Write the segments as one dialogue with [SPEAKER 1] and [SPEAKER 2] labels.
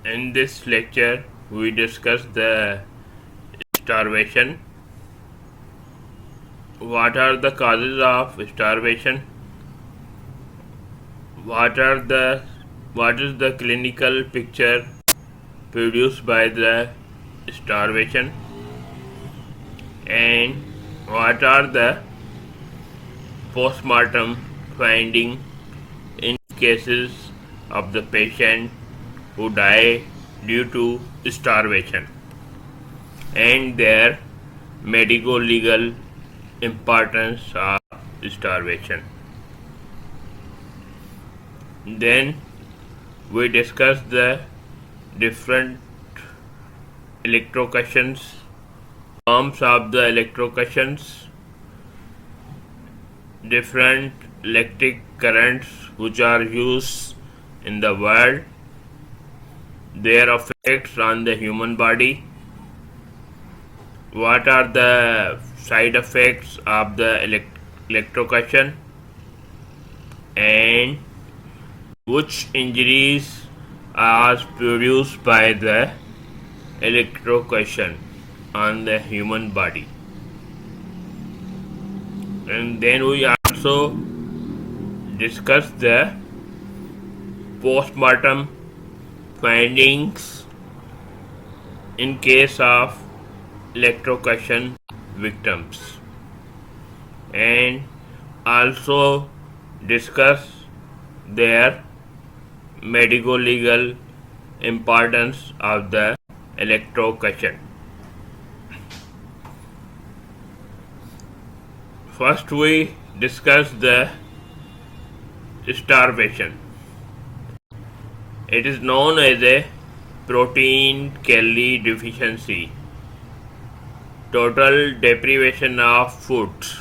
[SPEAKER 1] In this lecture, we discuss the starvation. What are the causes of starvation? What is the clinical picture produced by the starvation? And what are the post-mortem findings in cases of the patient who die due to starvation and their medico-legal importance of starvation. Then we discuss the different electrocutions, forms of the electrocutions, different electric currents which are used in the world, their effects on the human body, what are the side effects of the electrocution, and which injuries are produced by the electrocution on the human body. And then we also discuss the post-mortem findings in case of electrocution victims, and also discuss their medico-legal importance of the electrocution. First, we discuss the starvation. It is known as a protein calorie deficiency, total deprivation of foods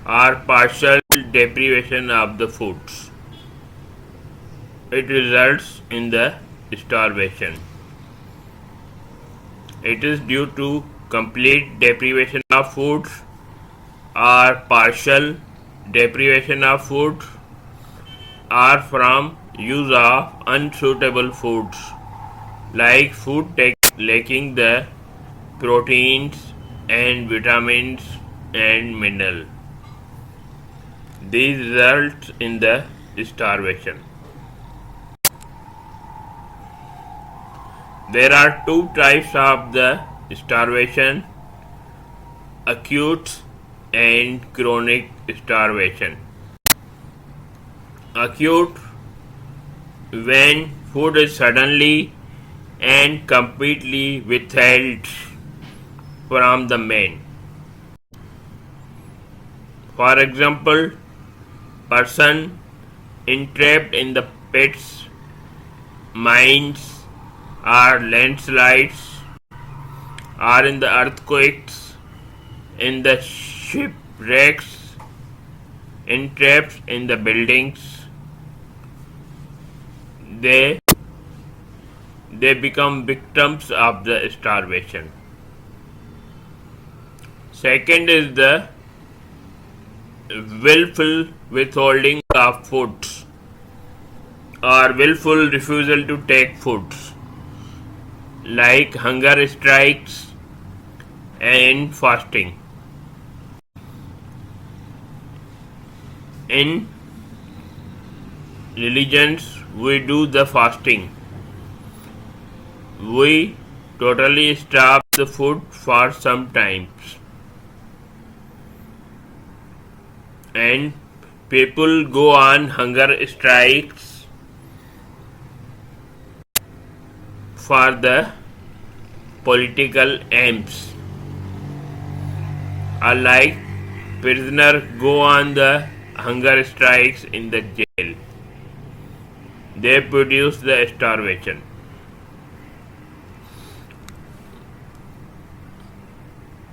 [SPEAKER 1] or partial deprivation of the foods. It results in the starvation. It is due to complete deprivation of foods or partial deprivation of foods or from use of unsuitable foods, like food lacking the proteins and vitamins and minerals. These result in the starvation. There are two types of the starvation: acute and chronic starvation. Acute, when food is suddenly and completely withheld from the man. For example, person entrapped in the pits, mines, or landslides, or in the earthquakes, in the shipwrecks, entrapped in the buildings. They become victims of the starvation. Second is the willful withholding of foods or willful refusal to take foods, like hunger strikes and fasting. In religions, we do the fasting. We totally starve the food for some times, and people go on hunger strikes for the political aims, or like prisoners go on the hunger strikes in the jail. They produce the starvation.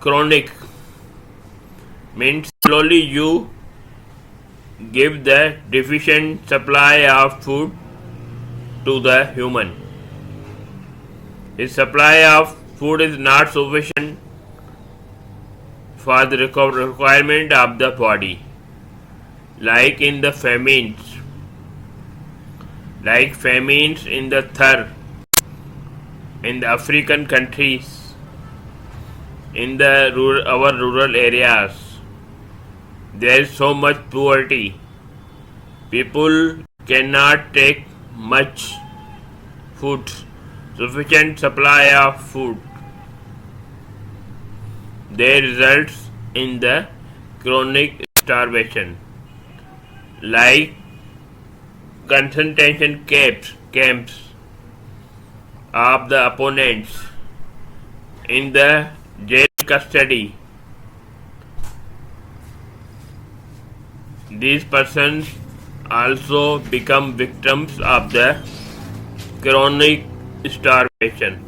[SPEAKER 1] Chronic means slowly you give the deficient supply of food to the human. His supply of food is not sufficient for the requirement of the body, like in the famines, in the third in the African countries, in the our rural areas, there is so much poverty. People cannot take much food, sufficient supply of food. They results in the chronic starvation, like concentration camps of the opponents in the jail custody. These persons also become victims of the chronic starvation.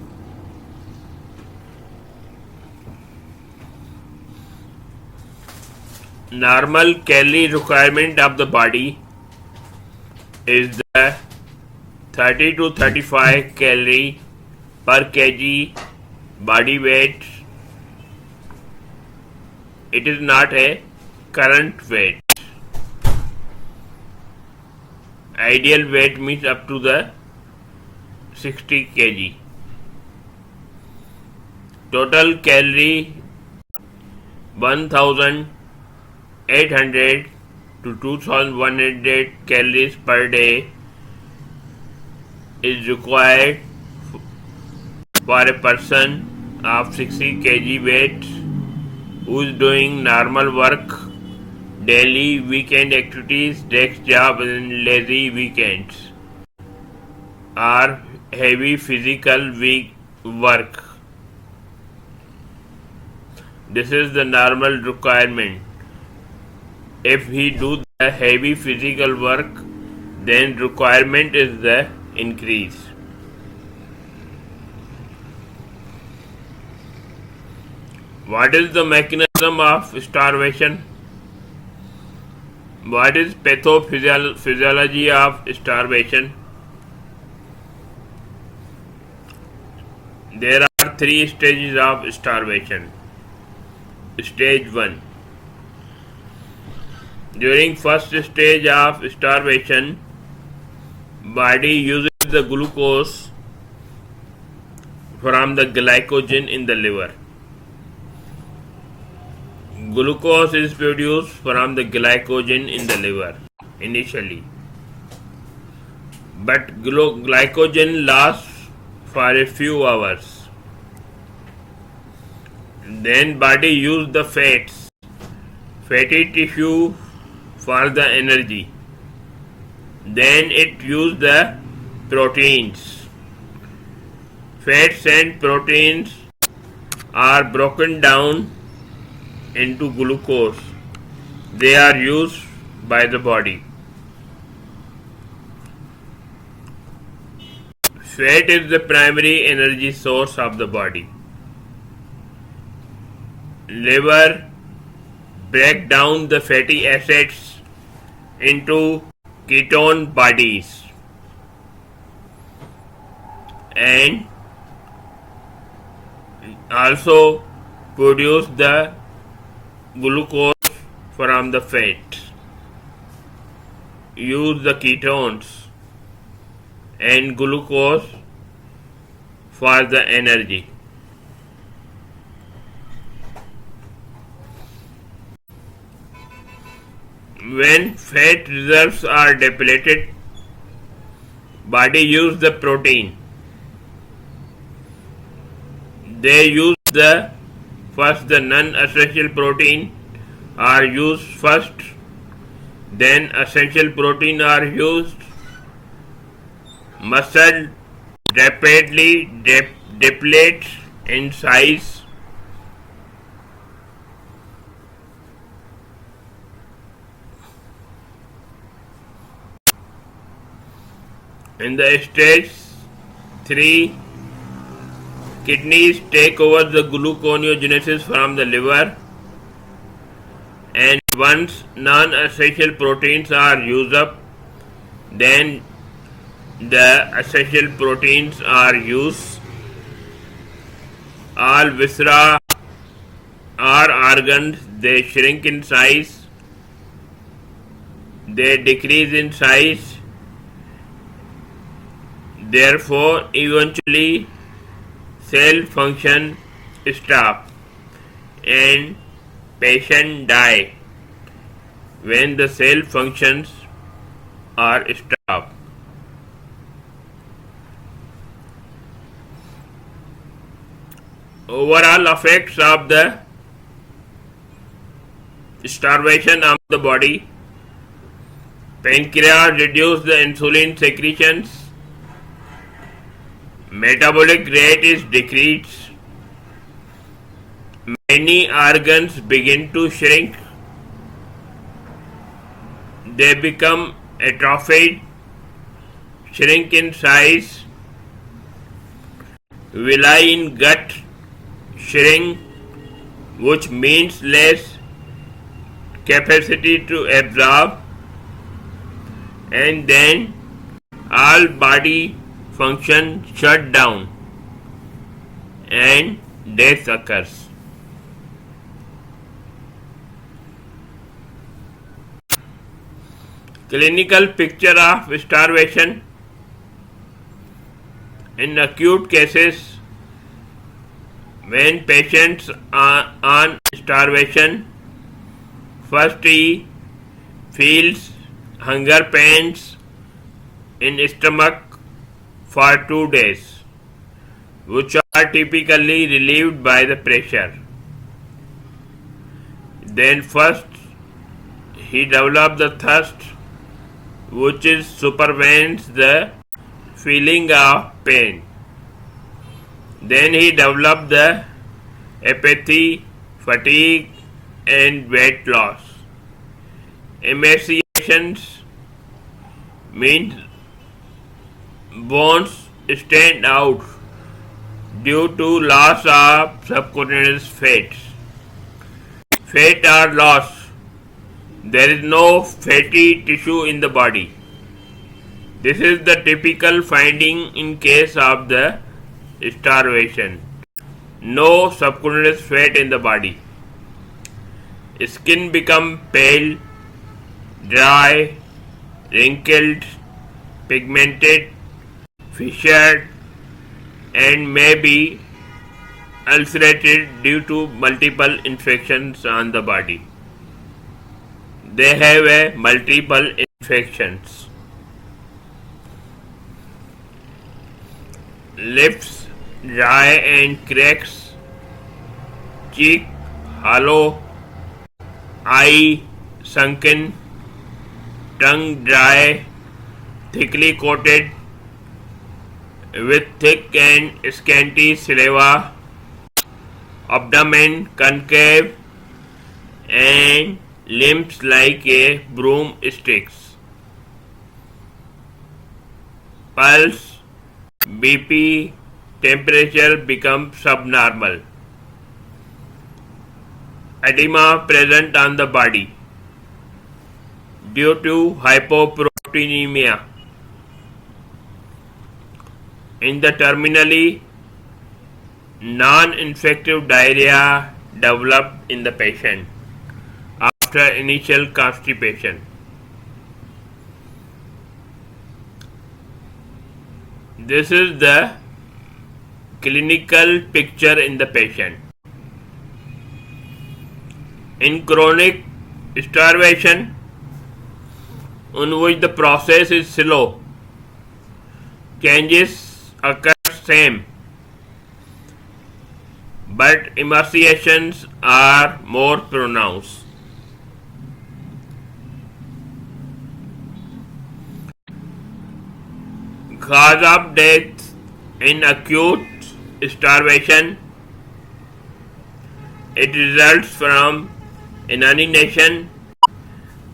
[SPEAKER 1] Normal calorie requirement of the body is the 30 to 35 calorie per kg body weight. It is not a current weight. Ideal weight means up to the 60 kg. Total calorie 1800 to 2100 calories per day is required for a person of 60 kg weight who is doing normal work, daily weekend activities, desk job and lazy weekends, or heavy physical work. This is the normal requirement. If he do the heavy physical work, then requirement is the increase. What is the mechanism of starvation? What is pathophysiology of starvation? There are 3 stages of starvation. Stage 1. During first stage of starvation, body uses the glucose from the glycogen in the liver. Glucose is produced from the glycogen in the liver initially, but glycogen lasts for a few hours. Then body uses the fatty tissue for the energy. Then it uses the proteins. Fats and proteins are broken down into glucose. They are used by the body. Fat is the primary energy source of the body. Liver break down the fatty acids into ketone bodies and also produce the glucose from the fat. Use the ketones and glucose for the energy. When fat reserves are depleted, body use the protein. They use the non-essential protein are used first, then essential protein are used. Muscle rapidly depletes in size. In the stage 3, kidneys take over the gluconeogenesis from the liver, and once non-essential proteins are used up, then the essential proteins are used. All viscera or organs, they shrink in size, they decrease in size. Therefore, eventually cell function stop and patient die when the cell functions are stopped. Overall effects of the starvation of the body: pancreas reduce the insulin secretions, metabolic rate is decreased, many organs begin to shrink, they become atrophied, shrink in size, villi in gut shrink, which means less capacity to absorb, and then all body function shut down and death occurs. Clinical picture of starvation. In acute cases, when patients are on starvation, first he feels hunger pains in stomach for 2 days, which are typically relieved by the pressure. Then first he develops the thirst, which is supervenes the feeling of pain. Then he develops the apathy, fatigue, and weight loss. Emaciations means bones stand out due to loss of subcutaneous fats. Fat are lost. There is no fatty tissue in the body. This is the typical finding in case of the starvation. No subcutaneous fat in the body. Skin become pale, dry, wrinkled, pigmented, fissured, and may be ulcerated due to multiple infections on the body. They have multiple infections. Lips dry and cracks, cheek hollow, eye sunken, tongue dry, thickly coated with thick and scanty saliva, abdomen concave, and limbs like a broomsticks. Pulse, BP, temperature become subnormal. Edema present on the body due to hypoproteinemia. In the terminally, non-infective diarrhea developed in the patient after initial constipation. This is the clinical picture in the patient. In chronic starvation, in which the process is slow, changes occur same, but emaciations are more pronounced. Cause of death in acute starvation: it results from inanition,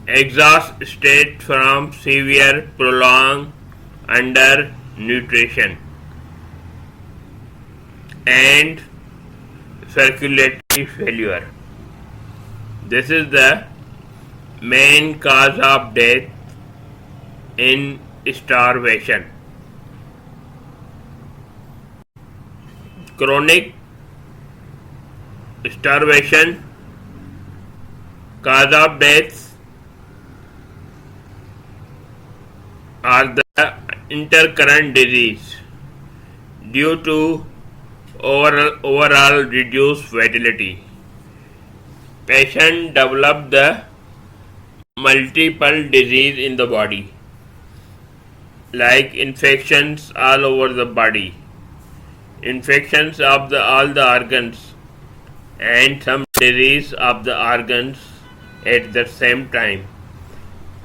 [SPEAKER 1] exhaust state from severe prolonged undernutrition, and circulatory failure. This is the main cause of death in starvation. Chronic starvation, cause of death are the intercurrent disease due to overall reduce fatality. Patient develop the multiple disease in the body, like infections all over the body, infections of all the organs, and some disease of the organs at the same time,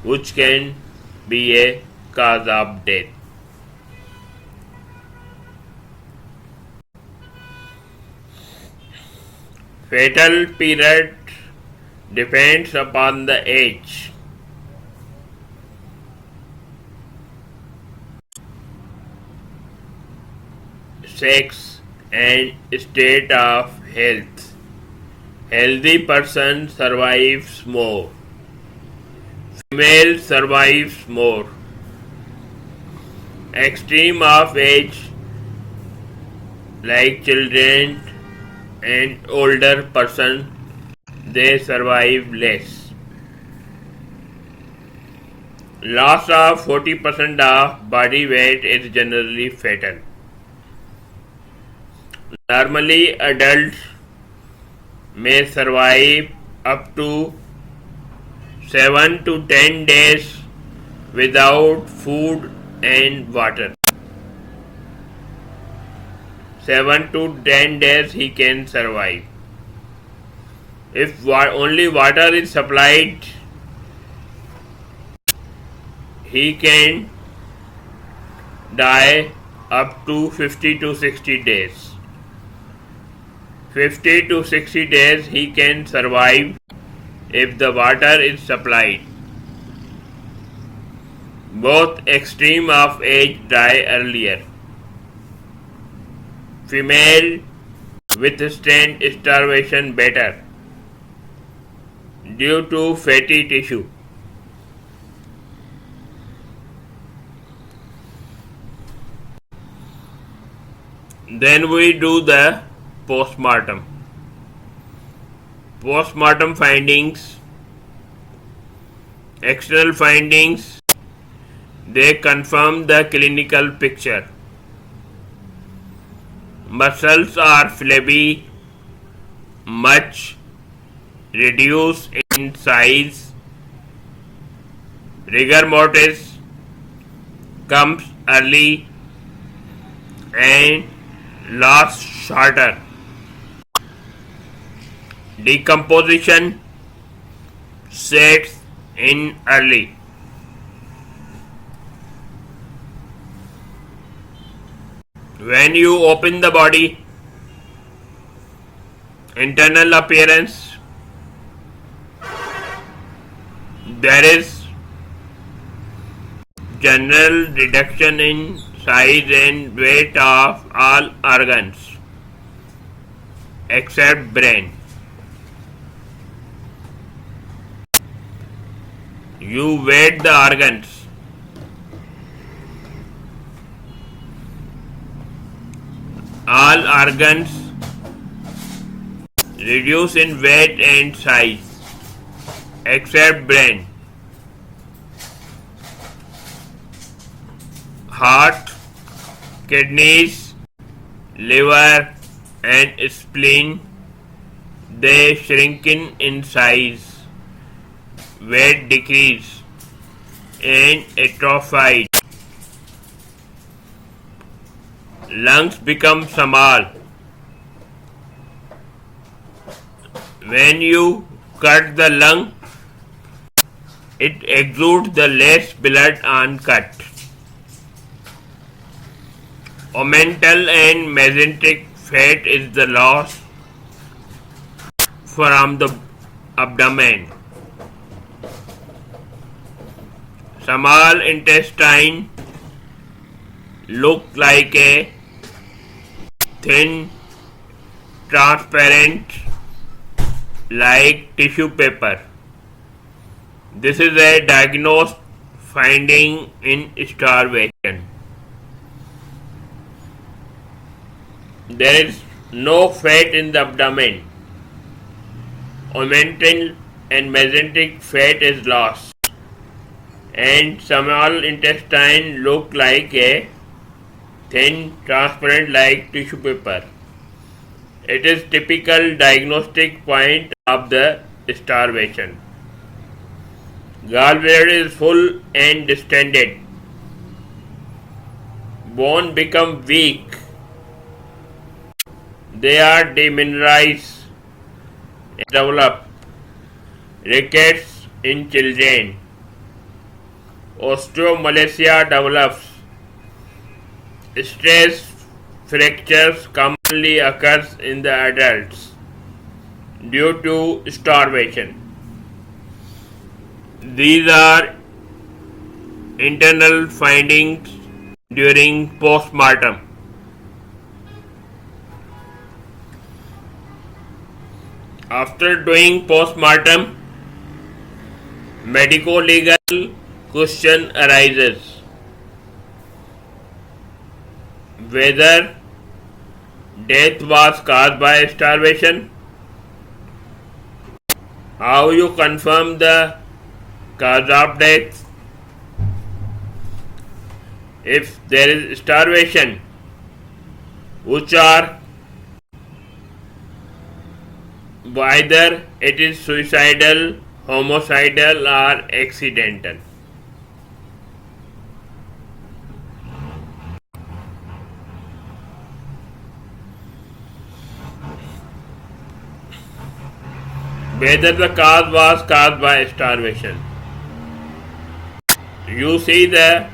[SPEAKER 1] which can be a cause of death. Fatal period depends upon the age, sex, and state of health. Healthy person survives more. Female survives more. Extreme of age like children and older person, they survive less. Loss of 40% of body weight is generally fatal. Normally adults may survive up to 7 to 10 days without food and water. 7 to 10 days he can survive. If only water is supplied, he can die up to 50 to 60 days. 50 to 60 days he can survive if the water is supplied. Both extreme of age die earlier. Female withstand starvation better due to fatty tissue. Then we do the post-mortem. Post-mortem findings, external findings, they confirm the clinical picture. Muscles are flabby, much reduced in size. Rigor mortis comes early and lasts shorter. Decomposition sets in early. When you open the body, internal appearance, there is general reduction in size and weight of all organs except brain. You weight the organs. All organs reduce in weight and size except brain. Heart, kidneys, liver and spleen, they shrink in size, weight decrease and atrophy. Lungs become small. When you cut the lung, it exudes the less blood on cut. Homicidal and mesenteric fat is the loss from the abdomen. Small intestine look like a thin, transparent, like tissue paper. This is a diagnosed finding in starvation. There is no fat in the abdomen. Homicidal and mesenteric fat is lost, and small intestine look like a thin, transparent like tissue paper. It is typical diagnostic point of the starvation. Gallbladder is full and distended. Bone become weak. They are demineralized and develop rickets in children. Osteomalacia develops. Stress fractures commonly occurs in the adults due to starvation. These are internal findings during post-mortem. After doing post-mortem, medico-legal question arises whether death was caused by starvation. How you confirm the cause of death? If there is starvation, which are whether it is suicidal, homicidal or accidental. Whether the cause was caused by starvation. You see the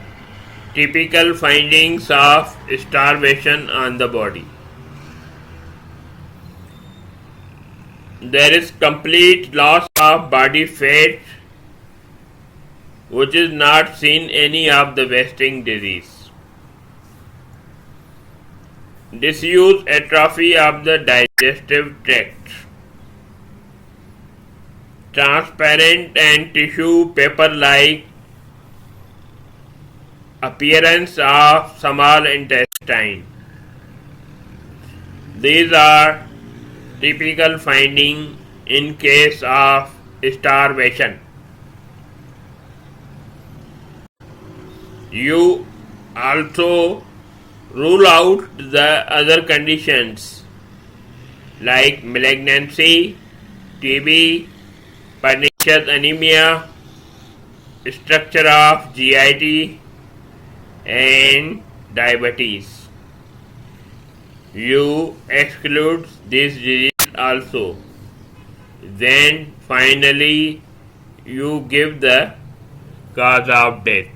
[SPEAKER 1] typical findings of starvation on the body. There is complete loss of body fat, which is not seen any of the wasting disease. Disuse atrophy of the digestive tract. Transparent and tissue paper-like appearance of small intestine. These are typical findings in case of starvation. You also rule out the other conditions like malignancy, TB, pernicious anemia, structure of GIT and diabetes. You exclude this disease also. Then finally you give the cause of death.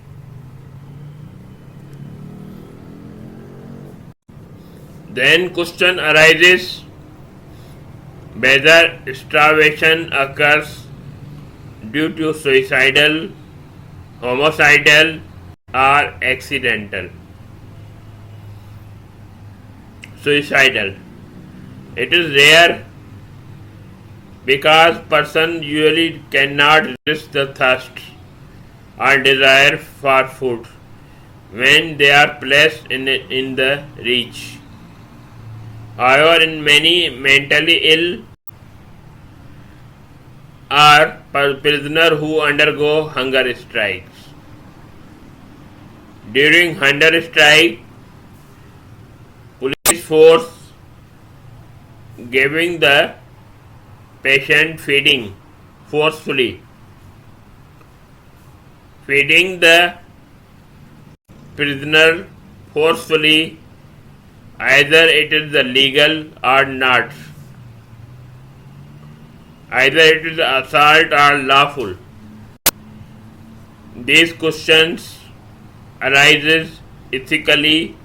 [SPEAKER 1] Then question arises whether starvation occurs due to suicidal, homicidal or accidental. Suicidal. It is rare because person usually cannot resist the thirst or desire for food when they are placed in the reach. However, in many mentally ill or prisoners who undergo hunger strikes. During hunger strike, police force giving the patient feeding forcefully. Feeding the prisoner forcefully, either it is the legal or not. Either it is assault or lawful. These questions arises ethically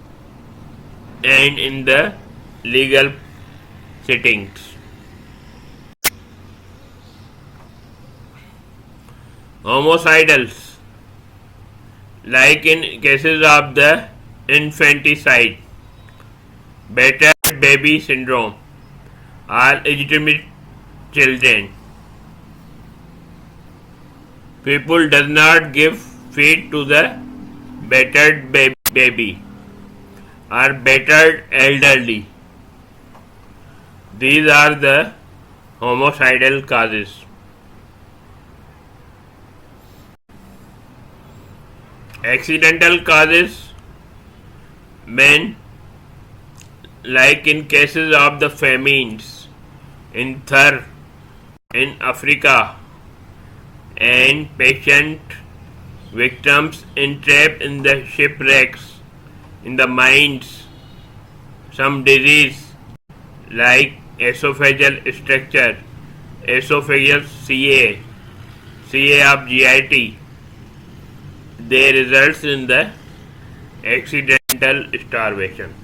[SPEAKER 1] and in the legal settings. Homicidals, like in cases of the infanticide, battered baby syndrome, or illegitimate children. People does not give feed to the battered baby or battered elderly. These are the homicidal causes. Accidental causes when like in cases of the famines in Thar in Africa and patient victims entrapped in the shipwrecks in the mines, some disease like esophageal structure, esophageal CA of GIT, they results in the accidental starvation.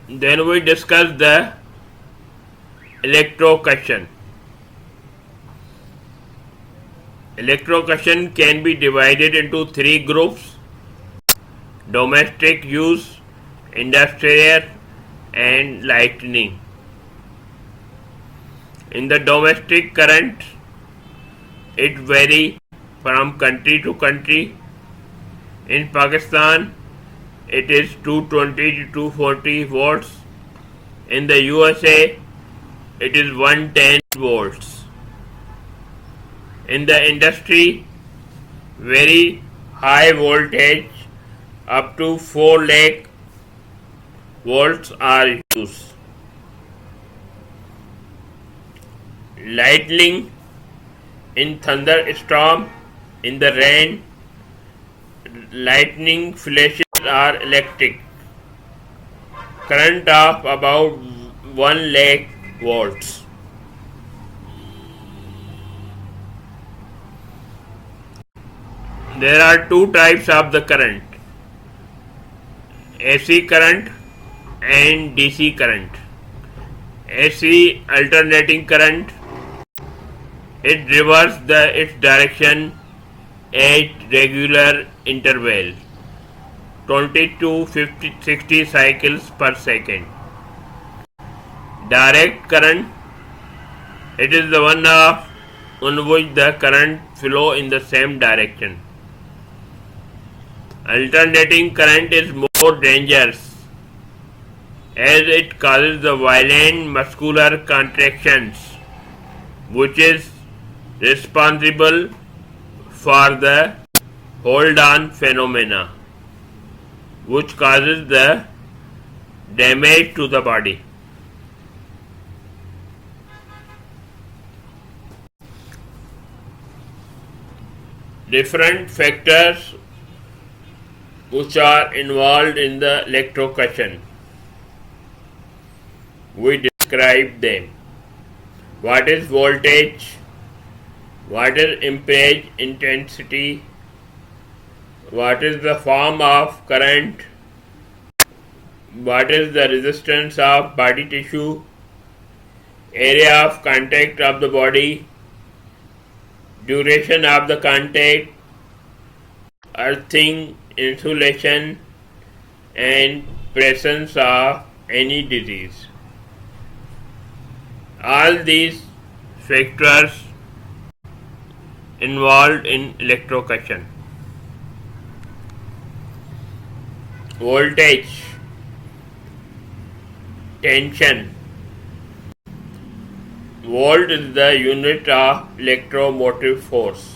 [SPEAKER 1] Then we discuss the electrocution. Electrocution can be divided into three groups: domestic use, industrial, and lightning. In the domestic current, it varies from country to country. In Pakistan, it is 220 to 240 volts. In the USA, it is 110 volts. In the industry, very high voltage up to 4 lakh volts are used. Lightning in thunderstorm, in the rain, lightning flashes are electric. Current of about 1 lakh volts. There are two types of the current: AC current and DC current. AC alternating current, it reverses its direction at regular interval, 20 to 60 cycles per second. Direct current, it is the one on which the current flow in the same direction. Alternating current is more dangerous as it causes the violent muscular contractions, which is responsible for the hold on phenomena, which causes the damage to the body. Different factors which are involved in the electrocution. We describe them. What is voltage? What is impulse intensity? What is the form of current? What is the resistance of body tissue? Area of contact of the body? Duration of the contact? Earthing, insulation, and presence of any disease. All these factors involved in electrocution. Voltage, tension. Volt is the unit of electromotive force.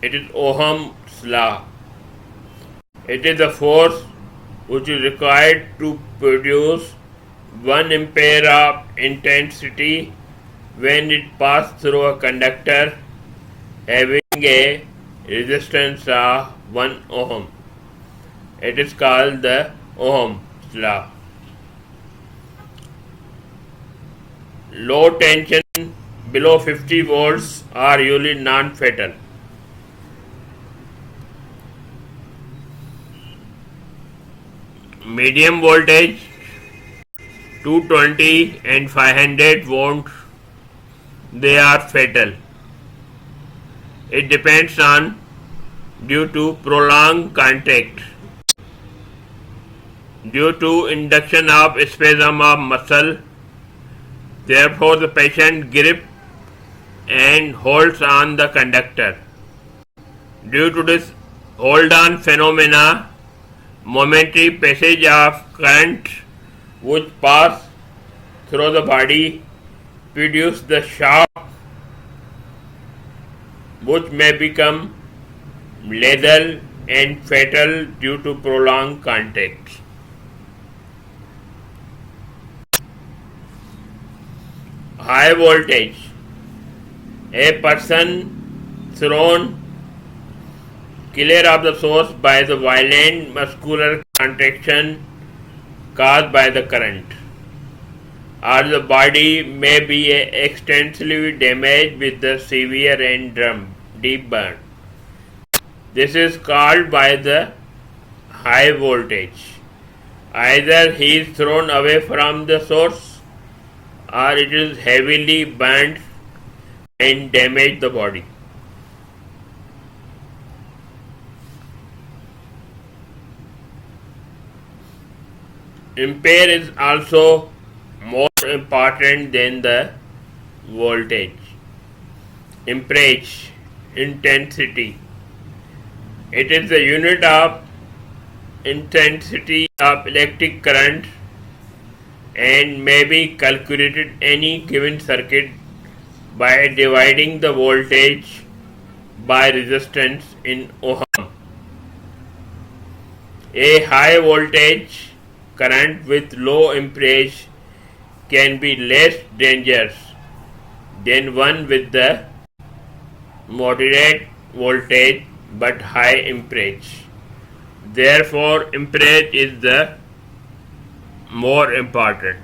[SPEAKER 1] It is Ohm's law. It is the force which is required to produce 1 ampere of intensity when it passes through a conductor having a resistance of 1 ohm. It is called the Ohm's law. Low tension below 50 volts are usually non-fatal. Medium voltage 220 and 500 volts, they are fatal. It depends on due to prolonged contact, due to induction of spasm of muscle. Therefore, the patient grips and holds on the conductor. Due to this hold-on phenomena, momentary passage of current which pass through the body produce the shock which may become lethal and fatal due to prolonged contact. High voltage. A person thrown clear of the source by the violent muscular contraction caused by the current, or the body may be extensively damaged with the severe and deep burn. This is called by the high voltage. Either he is thrown away from the source or it is heavily burned and damage the body. Ampere is also more important than the voltage. Amperage, intensity. It is the unit of intensity of electric current and may be calculated any given circuit by dividing the voltage by resistance in ohm. A high voltage current with low amperage can be less dangerous than one with the moderate voltage but high amperage. Therefore, amperage is the more important.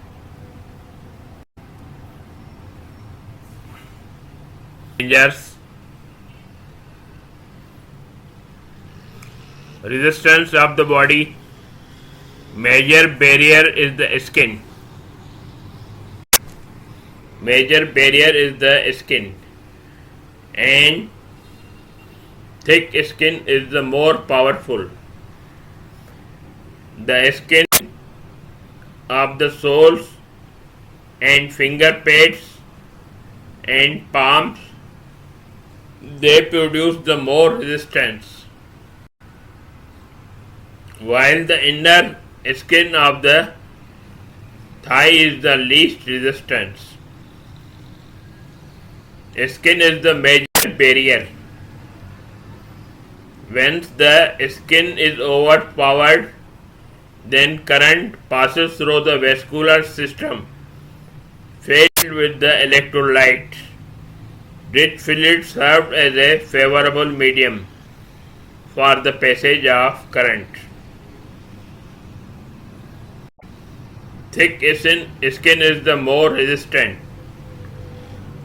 [SPEAKER 1] Dangers. Resistance of the body. Major barrier is the skin. Major barrier is the skin, and thick skin is the more powerful. The skin of the soles and finger pads and palms, they produce the more resistance, while the inner skin of the thigh is the least resistance. Skin is the major barrier. Once the skin is overpowered, then current passes through the vascular system filled with the electrolyte. This fluid serves as a favorable medium for the passage of current. Thick skin is the more resistant.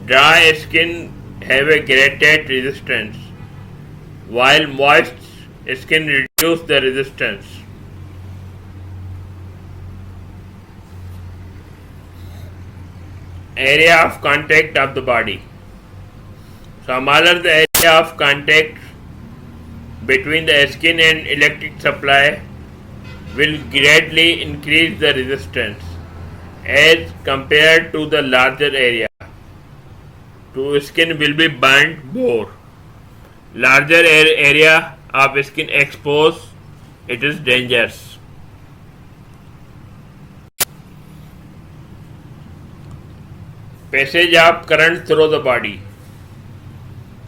[SPEAKER 1] Dry skin have a greater resistance, while moist skin reduce the resistance. Area of contact of the body. Smaller the area of contact between the skin and electric supply will greatly increase the resistance as compared to the larger area. To skin will be burnt more. Larger area of skin exposed, it is dangerous. Passage of current through the body.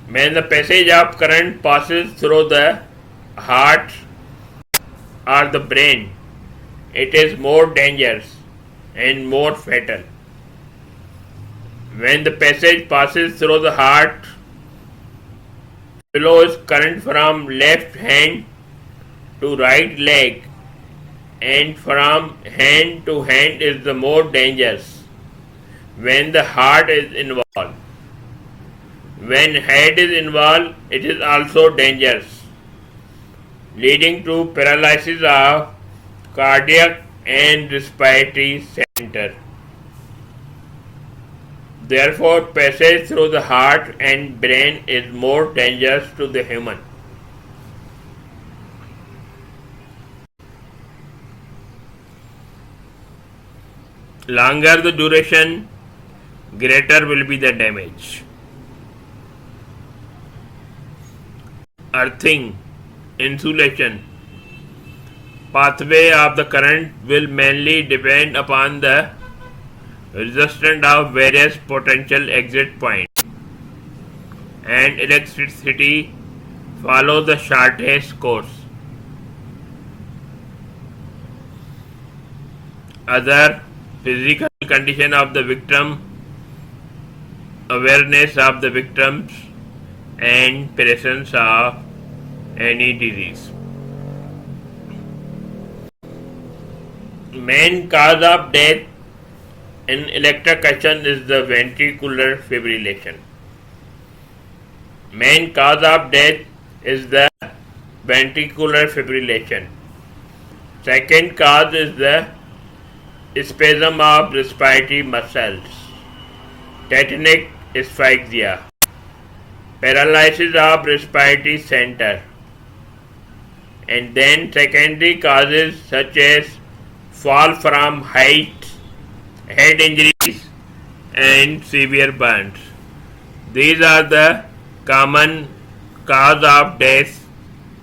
[SPEAKER 1] When the passage of current passes through the heart or the brain, it is more dangerous and more fatal. When the passage passes through the heart, flows current from left hand to right leg and from hand to hand is the more dangerous when the heart is involved. When head is involved, it is also dangerous, leading to paralysis of cardiac and respiratory center. Therefore, passage through the heart and brain is more dangerous to the human. Longer the duration, greater will be the damage. Earthing, insulation. Pathway of the current will mainly depend upon the resistant of various potential exit points, and electricity follow the shortest course. Other physical condition of the victim, awareness of the victims, and presence of any disease. Main cause of death in electrocution is the ventricular fibrillation. Main cause of death is the ventricular fibrillation. Second cause is the spasm of respiratory muscles, tetanic asphyxia, paralysis of respiratory center, and then secondary causes such as fall from height, head injuries, and severe burns. These are the common cause of death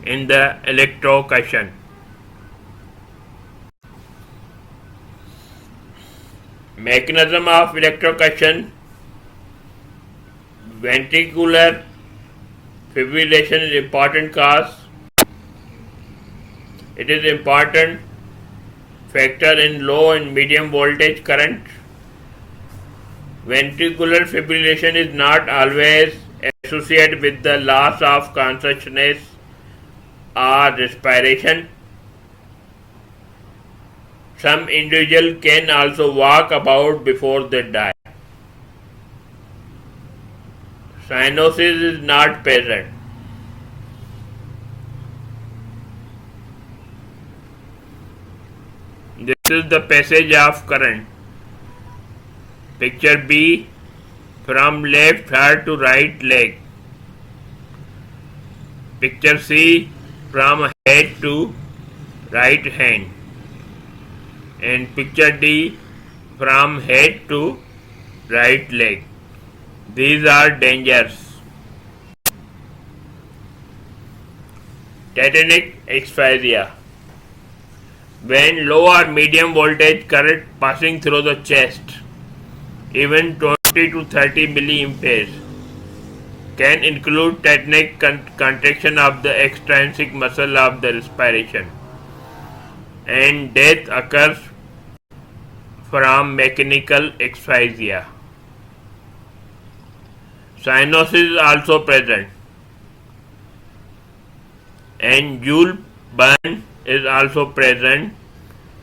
[SPEAKER 1] in the electrocution. Mechanism of electrocution: ventricular fibrillation is important cause. It is important factor in low and medium voltage current. Ventricular fibrillation is not always associated with the loss of consciousness or respiration. Some individuals can also walk about before they die. Cyanosis is not present. This is the passage of current. Picture B, from left heart to right leg. Picture C, from head to right hand. And picture D, from head to right leg. These are dangers. Tetanic asphyxia: when low or medium voltage current passing through the chest, even 20 to 30 milliamperes, can include tetanic contraction of the extrinsic muscle of the respiration, and death occurs from mechanical asphyxia. Cyanosis is also present, and Joule burn is also present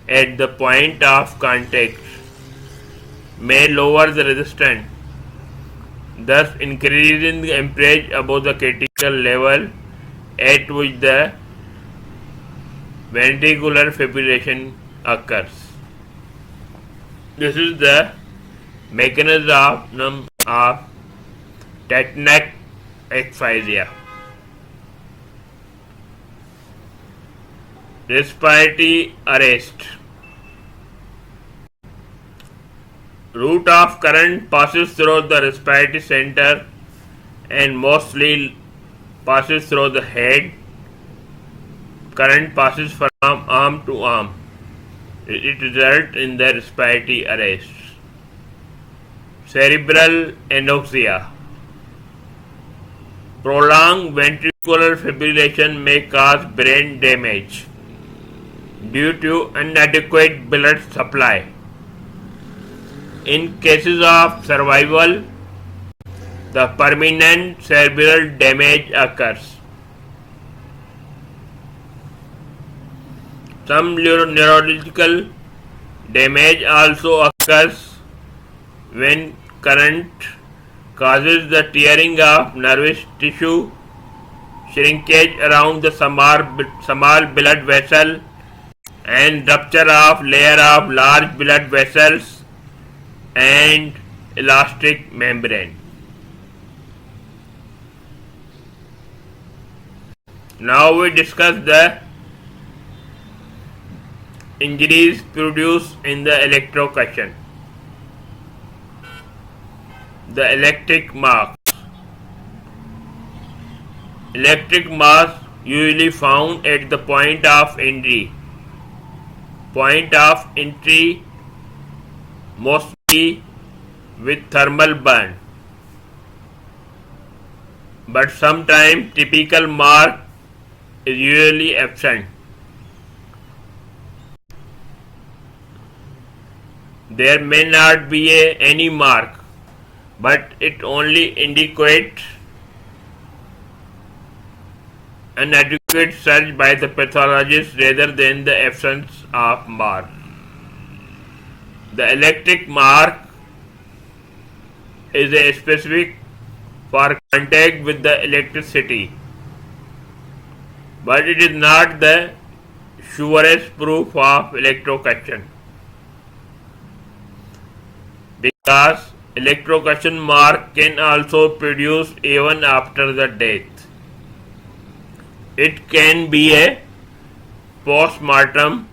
[SPEAKER 1] at the point of contact, may lower the resistance, thus increasing the amperage above the critical level at which the ventricular fibrillation occurs. This is the mechanism of tetanic asphyxia. Respiratory arrest: route of current passes through the respiratory center and mostly passes through the head. Current passes from arm to arm. It results in the respiratory arrest. Cerebral anoxia: prolonged ventricular fibrillation may cause brain damage due to inadequate blood supply. In cases of survival, the permanent cerebral damage occurs. Some neurological damage also occurs when current causes the tearing of nervous tissue, shrinkage around the small blood vessel, and rupture of layer of large blood vessels and elastic membrane. Now we discuss the injuries produced in the electrocution. The electric marks. Electric marks usually found at the point of injury. Point of entry mostly be with thermal burn, but sometimes typical mark is usually absent. There may not be any mark, but it only indicates an adequate search by the pathologist rather than the absence of mark. The electric mark is a specific for contact with the electricity, but it is not the surest proof of electrocution, because electrocution mark can also produce even after the death. It can be a post-mortem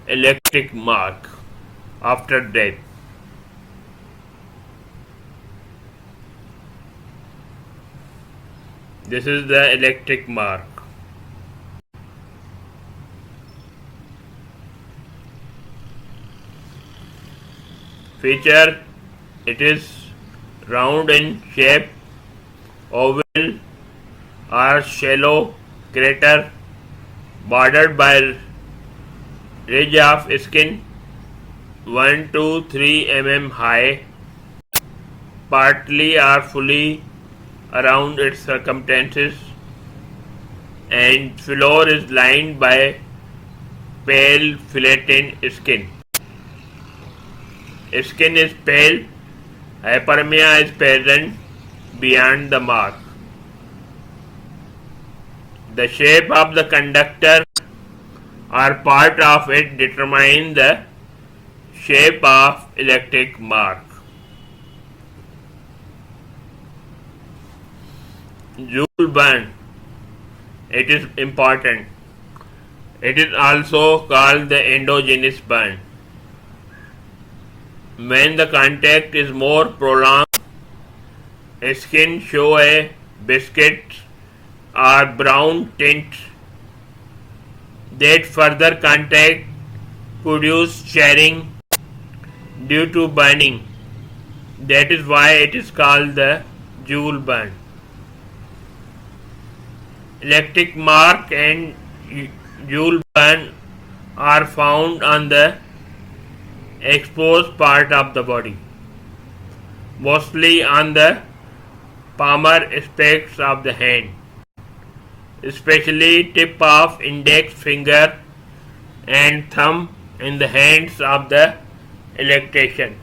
[SPEAKER 1] electric mark after death. This is the electric mark. Feature: it is round in shape, oval or shallow crater bordered by ridge of skin 1 to 3 mm high, partly or fully around its circumference, and floor is lined by pale flattened skin. Skin is pale, hyperemia is present beyond the mark. The shape of the conductor or part of it determines the shape of electric mark. Joule burn. It is important. It is also called the endogenous burn. When the contact is more prolonged, skin show a biscuit or brown tint. That further contact produce charring due to burning. That is why it is called the joule burn. Electric mark and joule burn are found on the exposed part of the body, mostly on the palmar aspects of the hand, especially tip of index finger and thumb in the hands of the electrician.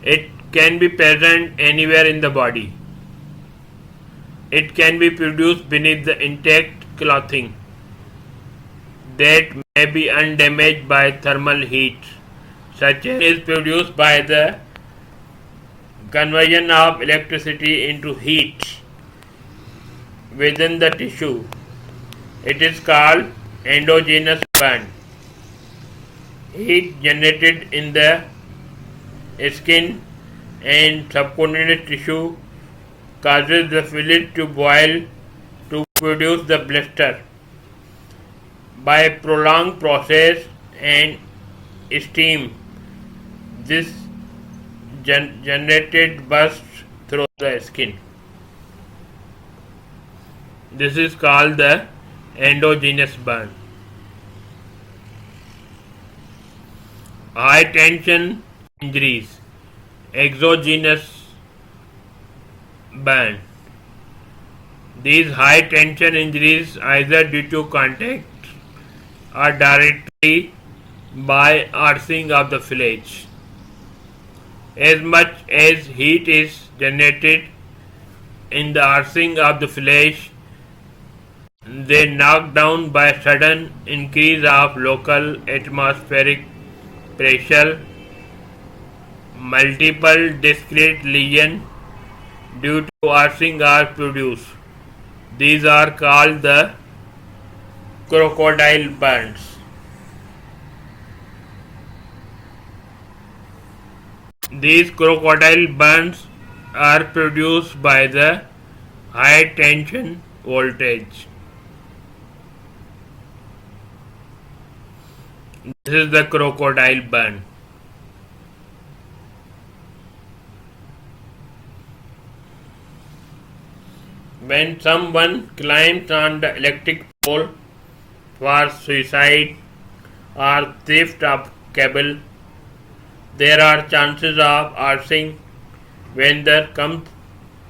[SPEAKER 1] It can be present anywhere in the body. It can be produced beneath the intact clothing that may be undamaged by thermal heat, such as is produced by the conversion of electricity into heat within the tissue. It is called endogenous burn. Heat generated in the skin and subcutaneous tissue causes the fluid to boil to produce the blister. By prolonged process and steam, this generated bursts through the skin. This is called the endogenous burn. High tension injuries, exogenous burn. These high tension injuries either due to contact or directly by arcing of the flesh. As much as heat is generated in the arcing of the flesh, they knock down by sudden increase of local atmospheric pressure. Multiple discrete lesions due to arcing are produced. These are called the crocodile burns. These crocodile burns are produced by the high tension voltage. This is the crocodile burn. When someone climbs on the electric pole for suicide or theft of cable, there are chances of arcing when the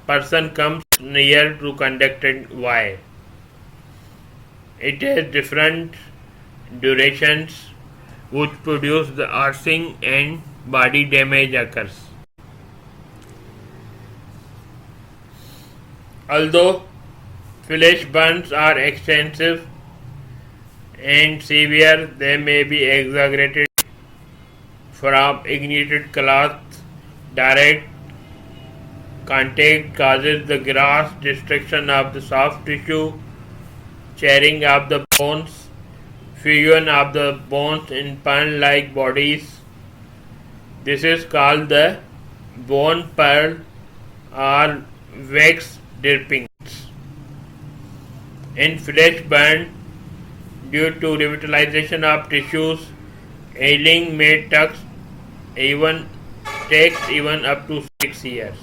[SPEAKER 1] person comes near to conducted wire. It has different durations which produce the arcing and body damage occurs. Although flesh burns are extensive and severe, they may be exaggerated from ignited cloth. Direct contact causes the gross destruction of the soft tissue, charring of the bones, fusion of the bones in pan-like bodies. This is called the bone pearl or wax drippings. In flesh burn, due to revitalization of tissues, healing may takes even up to 6 years.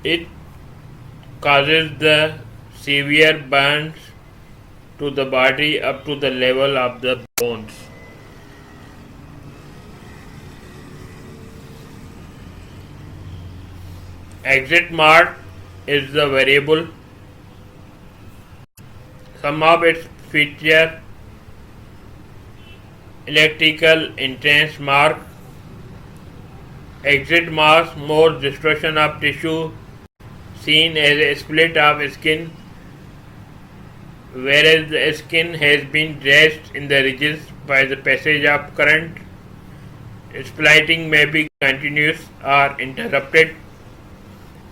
[SPEAKER 1] It causes the severe burns to the body up to the level of the bones. Exit mark is the variable. Some of its feature electrical entrance mark. Exit marks more distortion of tissue seen as a split of skin, whereas the skin has been dressed in the ridges by the passage of current. Splitting may be continuous or interrupted.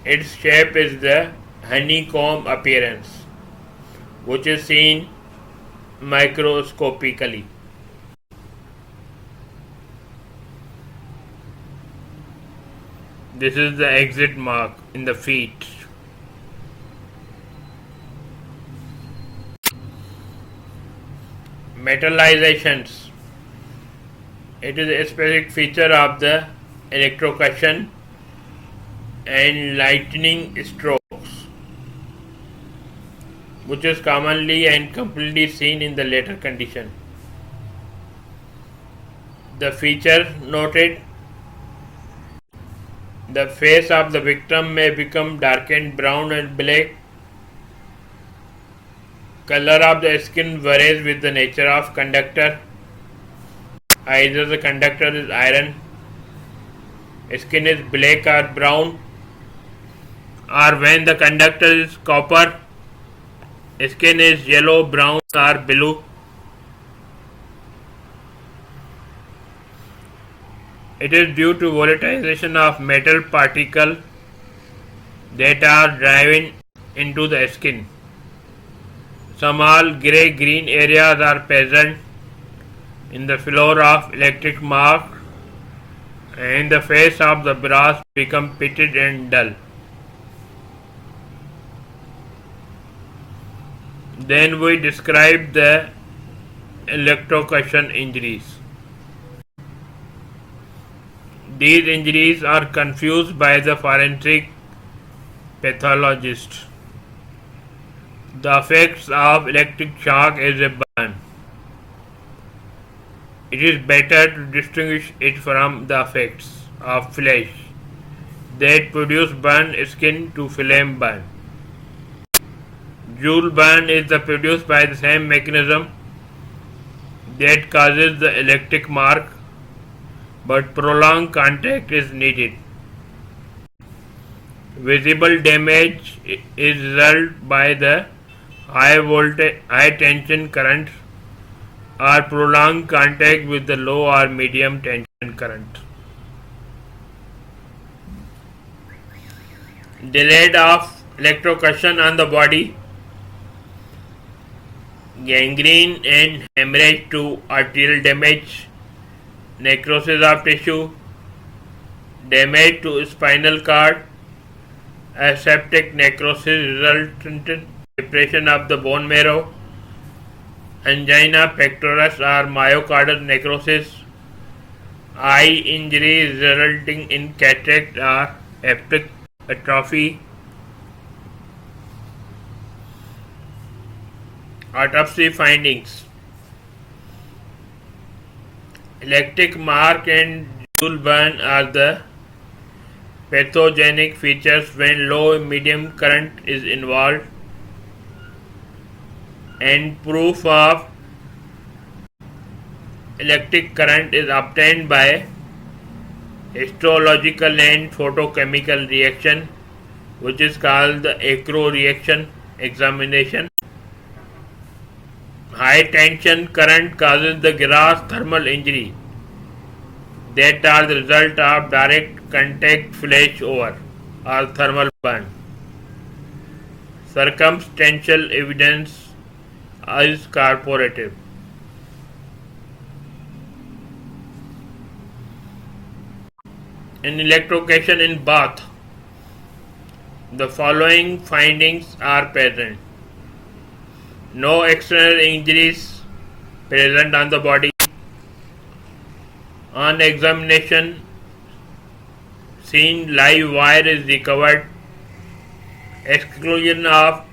[SPEAKER 1] Its shape is the honeycomb appearance, which is seen microscopically. This is the exit mark in the feet. Metallizations. It is a specific feature of the electrocution and lightning strokes, which is commonly and completely seen in the later condition. The feature noted: the face of the victim may become darkened brown and black. Color of the skin varies with the nature of conductor. Either the conductor is iron, skin is black or brown, or when the conductor is copper, skin is yellow, brown or blue. It is due to volatilization of metal particles that are driven into the skin. Small grey-green areas are present in the floor of electric mark, and the face of the brass become pitted and dull. Then we describe the electrocution injuries. These injuries are confused by the forensic pathologist. The effects of electric shock is a burn. It is better to distinguish it from the effects of flesh that produce burn skin to flame burn. Joule burn is produced by the same mechanism that causes the electric mark, but prolonged contact is needed. Visible damage is resulted by the high tension current or prolonged contact with the low or medium tension current. Delayed of electrocution on the body, gangrene and hemorrhage to arterial damage, necrosis of tissue, damage to spinal cord, aseptic necrosis resultant depression of the bone marrow, angina pectoris or myocardial necrosis, eye injury resulting in cataract or optic atrophy, autopsy findings. Electric mark and jewel burn are the pathogenic features when low medium current is involved, and proof of electric current is obtained by histological and photochemical reaction, which is called the acro reaction examination. High tension current causes the gross thermal injury that are the result of direct contact flash over or thermal burn. Circumstantial evidence is corroborative. In electrocution in bath, the following findings are present. No external injuries present on the body. On examination, seen live wire is recovered. Exclusion of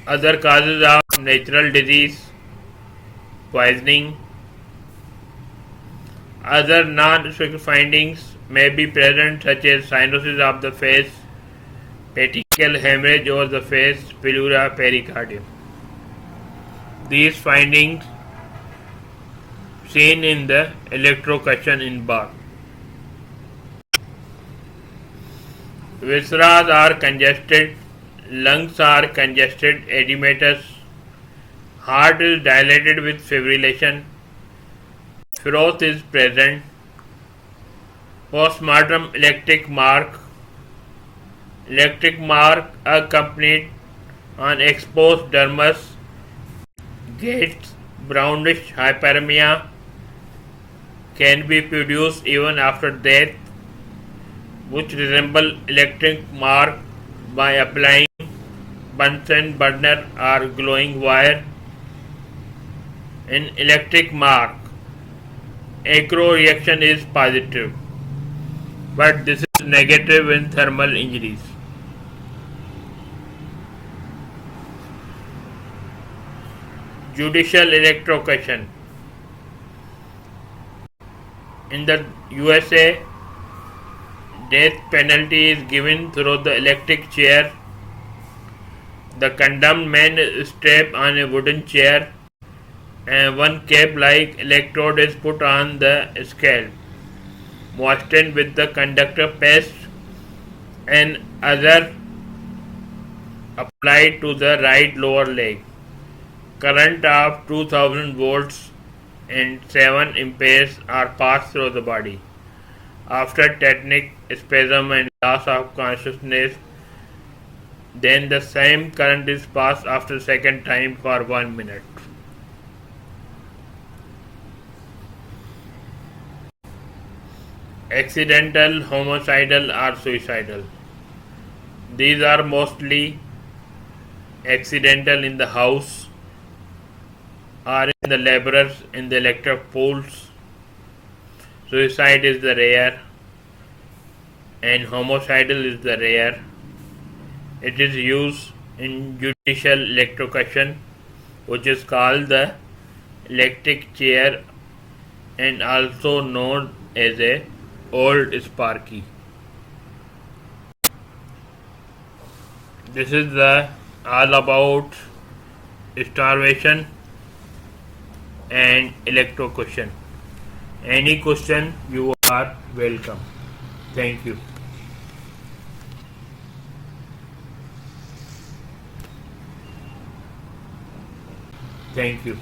[SPEAKER 1] other causes of natural disease, poisoning. Other non-specific findings may be present, such as cyanosis of the face, petechial hemorrhage over the face, pleura, pericardium. These findings seen in the electrocution in bath. Viscera are congested, lungs are congested, edematous, heart is dilated with fibrillation, froth is present, post-mortem electric mark accompanied on exposed dermis, gets brownish hyperemia, can be produced even after death, which resemble electric mark by applying Bunsen burner or glowing wire. In electric mark, acro reaction is positive, but this is negative in thermal injuries. Judicial electrocution. In the USA, death penalty is given through the electric chair. The condemned man is strapped on a wooden chair and one cap-like electrode is put on the scalp, moistened with the conductor paste, and other applied to the right lower leg. Current of 2000 volts and 7 amperes are passed through the body. After tetanic spasm and loss of consciousness, then the same current is passed after second time for 1 minute. Accidental, homicidal or suicidal. These are mostly accidental in the house or in the laborers in the electric pools. Suicide is the rare and homicidal is the rare. It is used in judicial electrocution, which is called the electric chair and also known as a old sparky. This is the all about starvation and electrocution. Any question, you are welcome. Thank you. Thank you.